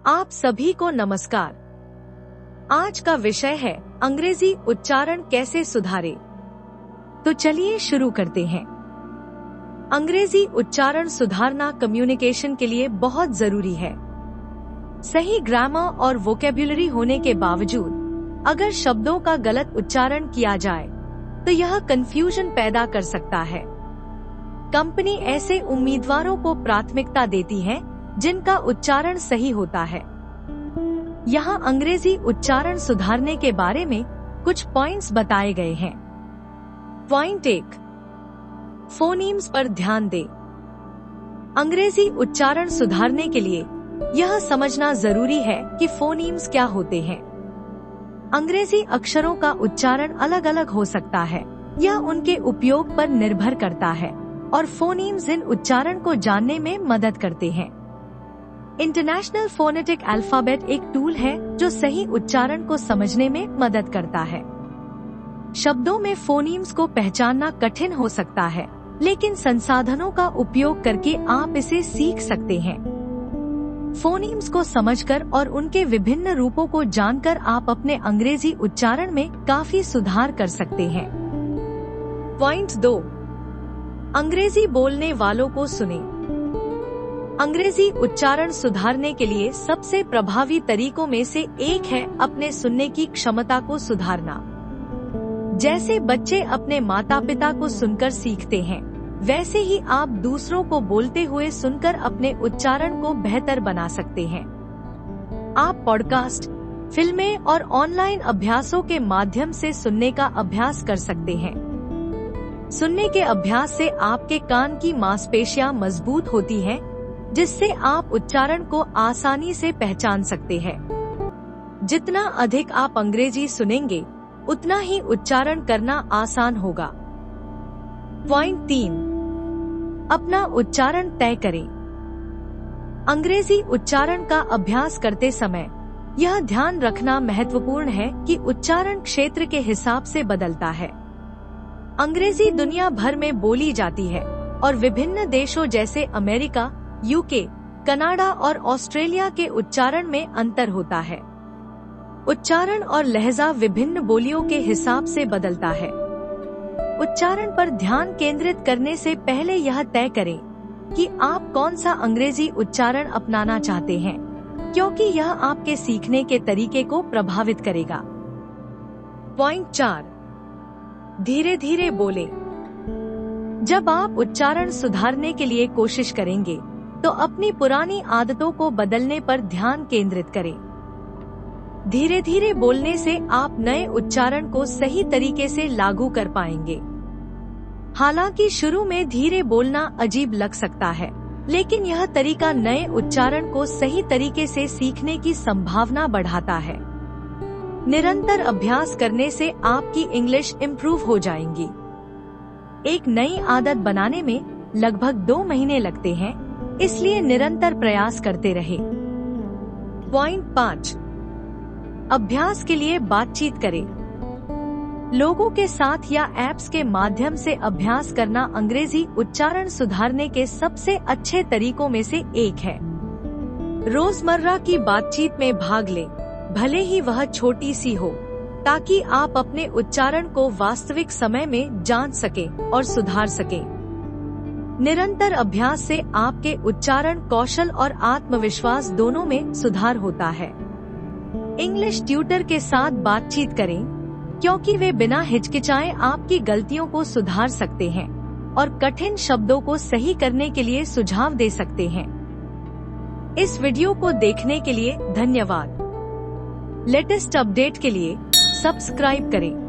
आप सभी को नमस्कार। आज का विषय है अंग्रेजी उच्चारण कैसे सुधारें। तो चलिए शुरू करते हैं। अंग्रेजी उच्चारण सुधारना कम्युनिकेशन के लिए बहुत जरूरी है। सही ग्रामर और वोकैब्युलरी होने के बावजूद अगर शब्दों का गलत उच्चारण किया जाए तो यह कंफ्यूजन पैदा कर सकता है। कंपनी ऐसे उम्मीदवारों को प्राथमिकता देती है जिनका उच्चारण सही होता है। यहाँ अंग्रेजी उच्चारण सुधारने के बारे में कुछ पॉइंट्स बताए गए हैं। पॉइंट 1, फोनीम्स पर ध्यान दें। अंग्रेजी उच्चारण सुधारने के लिए यह समझना जरूरी है कि फोनीम्स क्या होते हैं। अंग्रेजी अक्षरों का उच्चारण अलग अलग हो सकता है, यह उनके उपयोग पर निर्भर करता है और फोनीम्स इन उच्चारण को जानने में मदद करते हैं। इंटरनेशनल फोनेटिक अल्फाबेट एक टूल है जो सही उच्चारण को समझने में मदद करता है। शब्दों में फोनीम्स को पहचानना कठिन हो सकता है, लेकिन संसाधनों का उपयोग करके आप इसे सीख सकते हैं। फोनीम्स को समझकर और उनके विभिन्न रूपों को जानकर आप अपने अंग्रेजी उच्चारण में काफी सुधार कर सकते हैं। पॉइंट 2, अंग्रेजी बोलने वालों को सुनें। अंग्रेजी उच्चारण सुधारने के लिए सबसे प्रभावी तरीकों में से एक है अपने सुनने की क्षमता को सुधारना। जैसे बच्चे अपने माता पिता को सुनकर सीखते हैं, वैसे ही आप दूसरों को बोलते हुए सुनकर अपने उच्चारण को बेहतर बना सकते हैं। आप पॉडकास्ट, फिल्में और ऑनलाइन अभ्यासों के माध्यम से सुनने का अभ्यास कर सकते हैं। सुनने के अभ्यास से आपके कान की मांसपेशियां मजबूत होती हैं, जिससे आप उच्चारण को आसानी से पहचान सकते हैं। जितना अधिक आप अंग्रेजी सुनेंगे, उतना ही उच्चारण करना आसान होगा। पॉइंट 3, अपना उच्चारण तय करें। अंग्रेजी उच्चारण का अभ्यास करते समय यह ध्यान रखना महत्वपूर्ण है कि उच्चारण क्षेत्र के हिसाब से बदलता है। अंग्रेजी दुनिया भर में बोली जाती है और विभिन्न देशों जैसे अमेरिका, यूके, कनाडा और ऑस्ट्रेलिया के उच्चारण में अंतर होता है। उच्चारण और लहजा विभिन्न बोलियों के हिसाब से बदलता है। उच्चारण पर ध्यान केंद्रित करने से पहले यह तय करें कि आप कौन सा अंग्रेजी उच्चारण अपनाना चाहते हैं, क्योंकि यह आपके सीखने के तरीके को प्रभावित करेगा। पॉइंट 4, धीरे धीरे बोलें। जब आप उच्चारण सुधारने के लिए कोशिश करेंगे तो अपनी पुरानी आदतों को बदलने पर ध्यान केंद्रित करें। धीरे धीरे बोलने से आप नए उच्चारण को सही तरीके से लागू कर पाएंगे। हालांकि शुरू में धीरे बोलना अजीब लग सकता है, लेकिन यह तरीका नए उच्चारण को सही तरीके से सीखने की संभावना बढ़ाता है। निरंतर अभ्यास करने से आपकी इंग्लिश इम्प्रूव हो जाएंगी। एक नई आदत बनाने में लगभग 2 महीने लगते हैं, इसलिए निरंतर प्रयास करते रहे। पॉइंट 5, अभ्यास के लिए बातचीत करें। लोगों के साथ या ऐप्स के माध्यम से अभ्यास करना अंग्रेजी उच्चारण सुधारने के सबसे अच्छे तरीकों में से एक है। रोजमर्रा की बातचीत में भाग लें, भले ही वह छोटी सी हो, ताकि आप अपने उच्चारण को वास्तविक समय में जान सकें और सुधार सकें। निरंतर अभ्यास से आपके उच्चारण कौशल और आत्मविश्वास दोनों में सुधार होता है। इंग्लिश ट्यूटर के साथ बातचीत करें, क्योंकि वे बिना हिचकिचाए आपकी गलतियों को सुधार सकते हैं और कठिन शब्दों को सही करने के लिए सुझाव दे सकते हैं। इस वीडियो को देखने के लिए धन्यवाद। लेटेस्ट अपडेट के लिए सब्सक्राइब करें।